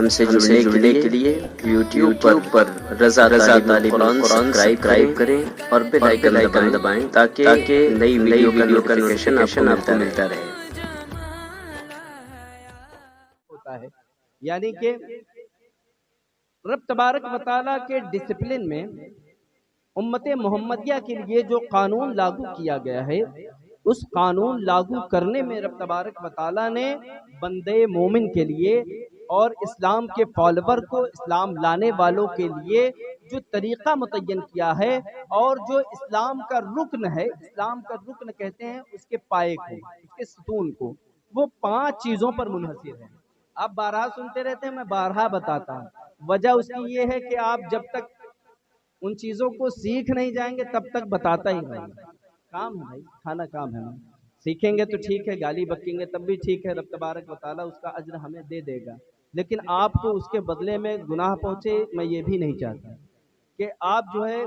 سے جڑنے کے لیے یوٹیوب پر رضا طالب قرآن سبسکرائب کریں اور بیل آئیکن دبائیں تاکہ نئی ویڈیو کا نوٹیفیکیشن آپ کو ملتا رہے۔ ہوتا ہے یعنی کہ رب تبارک و تعالیٰ کے ڈسپلن میں امت محمدیہ کے لیے جو قانون لاگو کیا گیا ہے، اس قانون لاگو کرنے میں رب تبارک و تعالیٰ نے بندے مومن کے لیے اور اسلام کے فالوور کو، اسلام لانے والوں کے لیے جو طریقہ متعین کیا ہے اور جو اسلام کا رکن ہے، اسلام کا رکن کہتے ہیں اس کے پائے کو، اس کے ستون کو، وہ 5 چیزوں پر منحصر ہے۔ آپ بارہا سنتے رہتے ہیں، میں بارہا بتاتا ہوں۔ وجہ اس کی یہ ہے کہ آپ جب تک ان چیزوں کو سیکھ نہیں جائیں گے تب تک بتاتا ہی نہیں۔ کام ہے بھائی، کھانا کام ہے، سیکھیں گے تو ٹھیک ہے، گالی بکیں گے تب بھی ٹھیک ہے، رب تبارک و تعالیٰ اس کا اجر ہمیں دے دے گا، لیکن آپ کو اس کے بدلے میں گناہ پہنچے، میں یہ بھی نہیں چاہتا کہ آپ جو ہے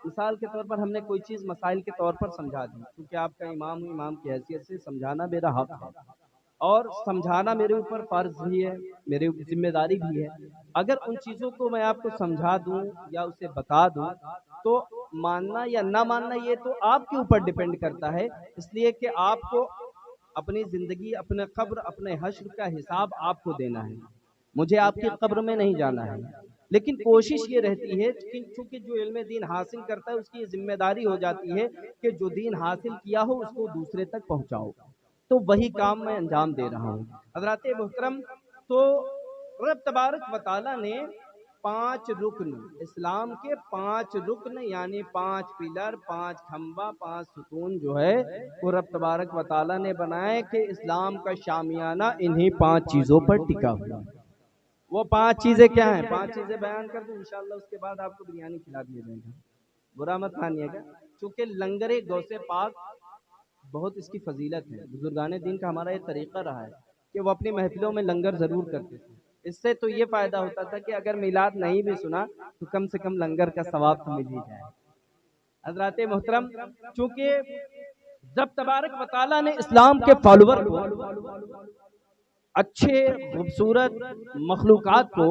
مثال کے طور پر ہم نے کوئی چیز مسائل کے طور پر سمجھا دی، کیونکہ آپ کا امام ہوں، امام کی حیثیت سے سمجھانا میرا حق ہے اور سمجھانا میرے اوپر فرض بھی ہے، میرے اوپر ذمہ داری بھی ہے۔ اگر ان چیزوں کو میں آپ کو سمجھا دوں یا اسے بتا دوں تو ماننا یا نہ ماننا یہ تو آپ کے اوپر ڈیپینڈ کرتا ہے، اس لیے کہ آپ کو اپنی زندگی، اپنے قبر، اپنے حشر کا حساب آپ کو دینا ہے، مجھے آپ کی قبر میں نہیں جانا ہے، لیکن کوشش یہ رہتی ہے چونکہ جو علم دین حاصل کرتا ہے اس کی ذمہ داری ہو جاتی ہے کہ جو دین حاصل کیا ہو اس کو دوسرے تک پہنچاؤ، تو وہی کام میں انجام دے رہا ہوں۔ حضرات محترم، تو رب تبارک و تعالیٰ نے 5 رکن، اسلام کے 5 رکن یعنی 5 پلر، 5 کھمبا، 5 ستون جو ہے وہ رب تبارک و تعالیٰ نے بنائے کہ اسلام کا شامیانہ انہی 5 چیزوں پر ٹکا ہوا۔ وہ 5 چیزیں کیا ہیں؟ 5 چیزیں بیان کر دوں انشاءاللہ، اس کے بعد آپ کو بریانی کھلا دیا جائے گا، برا مت مانیے گا، چونکہ لنگر غوث پاک بہت اس کی فضیلت ہے۔ بزرگان دین کا ہمارا یہ طریقہ رہا ہے کہ وہ اپنی محفلوں میں لنگر ضرور کرتے تھے، اس سے تو یہ فائدہ ہوتا تھا کہ اگر میلاد نہیں بھی سنا تو کم سے کم لنگر کا ثواب تو مل ہی جائے۔ حضرات محترم، چونکہ جب تبارک و تعالیٰ نے اسلام کے فالوور کو، اچھے خوبصورت مخلوقات کو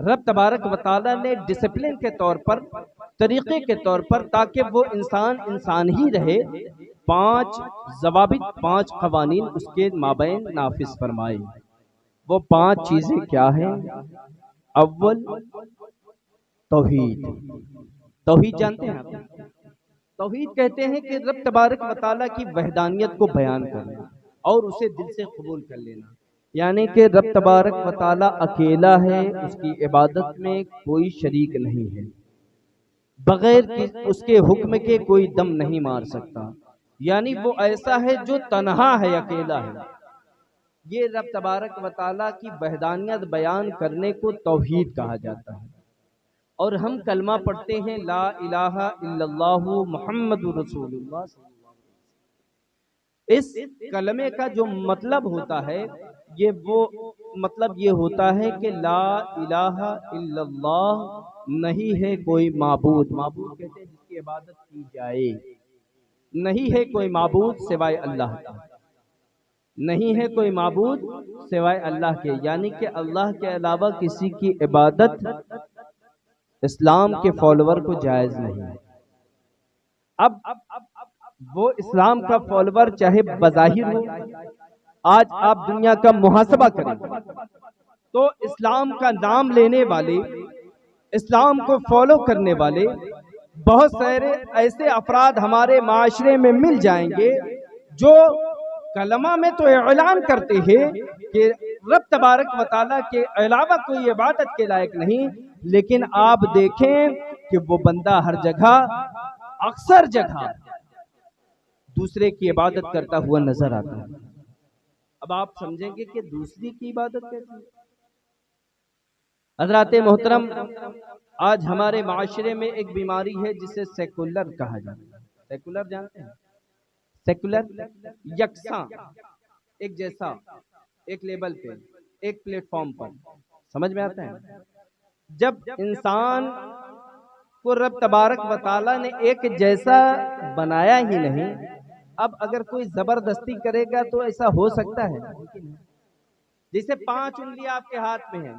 رب تبارک و تعالیٰ نے ڈسپلن کے طور پر، طریقے کے طور پر، تاکہ وہ انسان ہی رہے، 5 ضوابط، 5 قوانین اس کے مابین نافذ فرمائے۔ وہ 5 چیزیں کیا ہیں؟ اول توحید۔ توحید جانتے ہیں آپ؟ توحید کہتے ہیں کہ رب تبارک و تعالیٰ کی وحدانیت کو بیان کرنا اور اسے دل سے قبول کر لینا، یعنی کہ رب تبارک و تعالیٰ اکیلا ہے، اس کی عبادت میں کوئی شریک نہیں ہے، بغیر اس کے حکم کے کوئی دم نہیں مار سکتا، یعنی وہ ایسا ہے جو تنہا ہے، اکیلا ہے۔ یہ رب تبارک و تعالیٰ کی وحدانیت بیان کرنے کو توحید کہا جاتا ہے۔ اور ہم کلمہ پڑھتے ہیں لا الہ الا اللہ محمد رسول اللہ۔ اس کلمے کا جو مطلب ہوتا ہے وہ مطلب یہ ہوتا ہے کہ لا الہ الا اللہ، نہیں ہے کوئی معبود، معبود کہتے ہیں جس کی عبادت کی جائے، نہیں ہے کوئی معبود سوائے اللہ کا، نہیں ہے کوئی معبود سوائے اللہ کے، یعنی کہ اللہ کے علاوہ کسی کی عبادت اسلام کے فالوور کو جائز نہیں ہے۔ اب وہ اسلام کا فالوور چاہے بظاہر ہو، آج آپ دنیا کا محاسبہ کریں تو اسلام کا نام لینے والے، اسلام کو فالو کرنے والے بہت سارے ایسے افراد ہمارے معاشرے میں مل جائیں گے جو کلمہ میں تو اعلان کرتے ہیں کہ رب تبارک و تعالیٰ کے علاوہ کوئی عبادت کے لائق نہیں، لیکن آپ دیکھیں کہ وہ بندہ ہر جگہ، اکثر جگہ دوسرے کی عبادت کرتا ہوا نظر آتا ہے۔ اب آپ سمجھیں گے کہ دوسری کی عبادت کیسی ہے؟ حضرات محترم، آج ہمارے معاشرے میں ایک بیماری ہے جسے سیکولر کہا جاتا ہے۔ سیکولر جانتے ہیں؟ سیکولر یکساں، ایک جیسا، ایک لیبل پہ، ایک پلیٹ فارم پر، سمجھ میں آتا ہے؟ جب انسان کو رب تبارک و تعالیٰ نے ایک جیسا بنایا ہی نہیں، اب اگر کوئی زبردستی کرے گا تو ایسا ہو سکتا ہے؟ جیسے 5 انگلیاں آپ کے ہاتھ میں ہیں،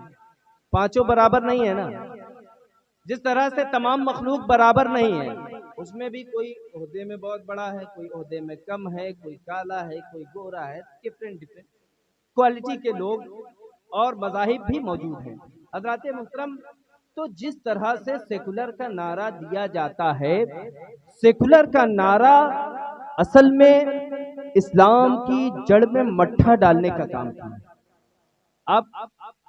पांचों बराबर नहीं है ना। जिस तरह से तमाम मखलूक बराबर नहीं है, उसमें भी कोई ओहदे में बहुत बड़ा है, कोई ओहदे में कम है, कोई काला है, कोई गोरा है, डिफरेंट डिफरेंट क्वालिटी के लोग और मज़ाहिब भी मौजूद हैं। हज़रात मोहतरम, तो जिस तरह से सेकुलर का नारा दिया जाता है, सेकुलर का नारा असल में इस्लाम की जड़ में मट्ठा डालने का काम किया है। आप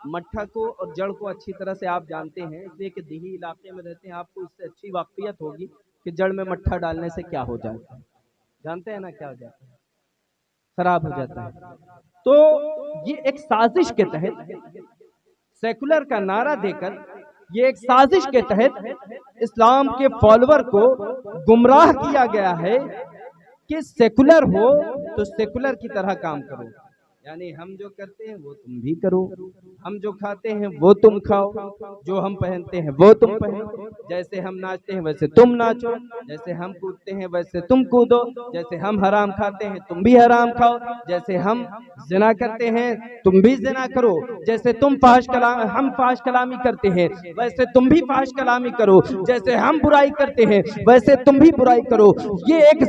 मट्ठा को और जड़ को अच्छी तरह से आप जानते हैं, इसलिए कि दिही इलाके में रहते हैं, आपको इससे अच्छी वाक़ियत होगी कि जड़ में मट्ठा डालने से क्या हो जाता है। जानते हैं ना क्या हो जाता है? खराब हो जाता है। तो ये एक साजिश के तहत सेकुलर का नारा देकर, ये एक साजिश के तहत इस्लाम के फॉलोअर को गुमराह किया गया है कि सेकुलर हो तो सेकुलर की तरह काम करो, यानी हम जो करते हैं वो तुम भी करो, हम जो खाते हैं वो तुम खाओ, जो हम पहनते हैं वो तुम पहनो, जैसे हम नाचते हैं वैसे तुम नाचो, जैसे हम कूदते हैं वैसे तुम कूदो, जैसे हम हराम खाते हैं तुम भी हराम खाओ, जैसे हम ज़िना करते हैं तुम भी ज़िना करो, जैसे हम फाहिश कलामी करते हैं वैसे तुम भी फाहिश कलामी करो, जैसे हम बुराई करते हैं वैसे तुम भी बुराई करो। ये एक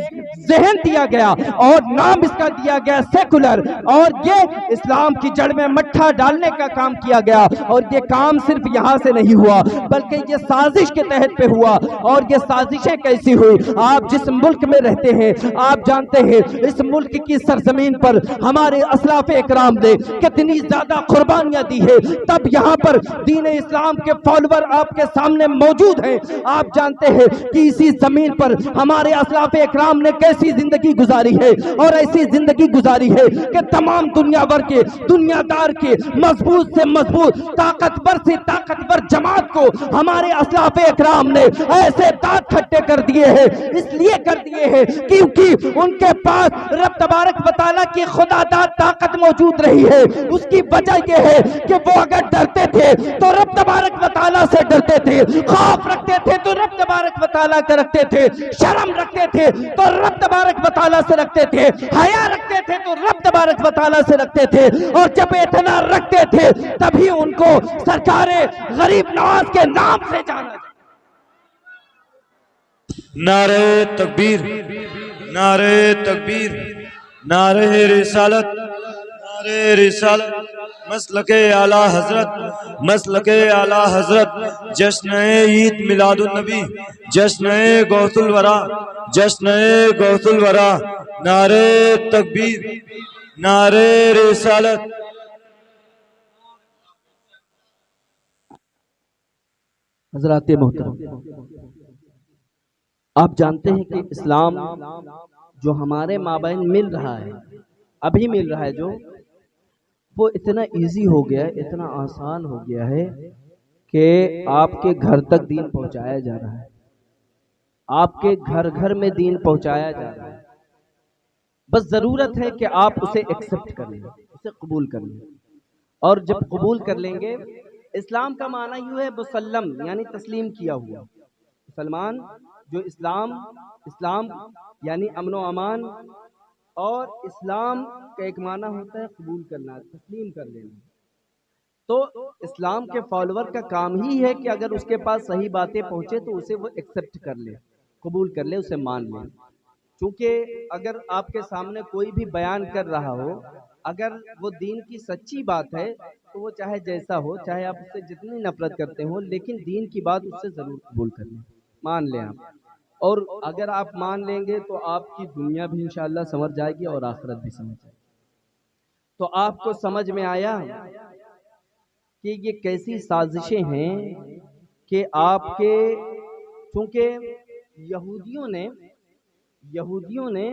ज़हन दिया गया और नाम इसका दिया गया सेकुलर, और ये इस्लाम की जड़ में मट्ठा डालने का काम किया गया। और ये काम सिर्फ यहाँ से नहीं हुआ, बल्कि ये साजिश के तहत पे हुआ। और ये साजिशें कैसी हुई, आप जिस मुल्क में रहते हैं आप जानते हैं, इस मुल्क की सरजमीन पर हमारे असलाफ इकराम ने कितनी ज्यादा कुर्बानियां दी है, तब यहाँ पर दीन इस्लाम के फॉलोअर आपके सामने मौजूद हैं। आप जानते हैं कि इसी जमीन पर हमारे असलाफ इकराम ने कैसी जिंदगी गुजारी है, और ऐसी जिंदगी गुजारी है कि तमाम दुनिया भर के दुनियादार के मजबूत से मजबूत, ताकतवर से ताकतवर जमात को हमारे असलाफ इकराम ने ऐसे दांत खट्टे कर दिए हैं। इसलिए कर दिए हैं क्योंकि उनके पास रब तबारक व तआला की खुदादाद ताकत मौजूद रही है। उसकी वजह यह है कि वो अगर डरते थे तो रब तबारक व तआला से डरते थे, खौफ रखते थे तो रब तबारक व तआला से रखते थे, शर्म रखते थे तो रब तबारक व तआला से रखते थे, हया रखते थे तो रब तबारक व तआला से रखते थे। और जब इतना रखते थे तभी उनको सरकारे गरीब नवाज के नाम से जाना। नारे तकबीर, नारे तकबीर, नारे रिसालत, नारे रिसालत, मसलके आला हजरत, मसलके आला हजरत, जश्न ईद मिलादुन नबी, जश्न गौसुल वरा, जश्न गौसुल वरा, नारे तकबीर, नारे रिसालत। हज़रात मोहतरम, आप जानते हैं कि इस्लाम जो हमारे माबैन मिल रहा है, अभी मिल रहा है, जो वो इतना इजी हो गया है, इतना आसान हो गया है कि आपके घर तक दीन पहुंचाया जा रहा है, आपके घर घर में दीन पहुंचाया जा रहा है। बस ज़रूरत है कि आप उसे एक्सेप्ट कर लें, उसे कबूल कर लें। और जब कबूल कर लेंगे, इस्लाम का माना यूँ है मुसल्लम, यानी तस्लीम किया हुआ। मुसलमान जो इस्लाम यानी अमन व अमान, और इस्लाम का एक माना होता है कबूल करना, तस्लीम कर लेना। तो इस्लाम के फॉलोअर का काम ही है कि अगर उसके पास सही बातें पहुँचे तो उसे वो एक्सेप्ट कर ले, कबूल कर ले, उसे मान ले। चूँकि अगर आपके सामने कोई भी बयान कर रहा हो, अगर वो दीन की सच्ची बात है तो वो चाहे जैसा हो, चाहे आप उससे जितनी नफरत करते हो, लेकिन दीन की बात उससे ज़रूर कबूल कर लें, मान लें आप। और अगर आप मान लेंगे तो आपकी दुनिया भी इंशाअल्लाह समझ जाएगी और आखिरत भी समझ जाएगी। तो आपको समझ में आया कि ये कैसी साजिशें हैं कि आपके, चूँकि यहूदियों ने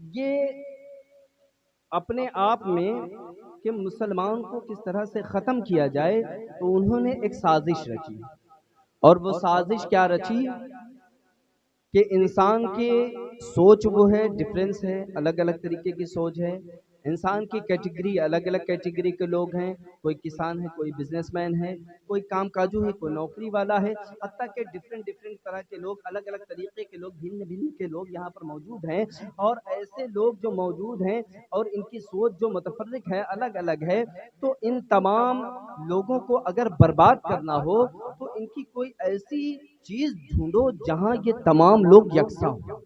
ये अपने आप में कि मुसलमान को किस तरह से ख़त्म किया जाए, तो उन्होंने एक साजिश रची। और वो साजिश क्या रची कि इंसान की सोच वो है, डिफरेंस है, अलग अलग तरीके की सोच है। इंसान की कैटेगरी अलग अलग कैटेगरी के लोग हैं, कोई किसान है, कोई बिजनेसमैन है, कोई काम काजू है, कोई नौकरी वाला है, हत्ता के डिफरेंट डिफरेंट तरह के लोग, अलग अलग तरीके के लोग, भिन्न भिन्न के लोग यहाँ पर मौजूद हैं। और ऐसे लोग जो मौजूद हैं और इनकी सोच जो मुतफर्रिक है, अलग अलग है, तो इन तमाम लोगों को अगर बर्बाद करना हो तो इनकी कोई ऐसी चीज ढूंढो जहां ये तमाम लोग यकसा हो।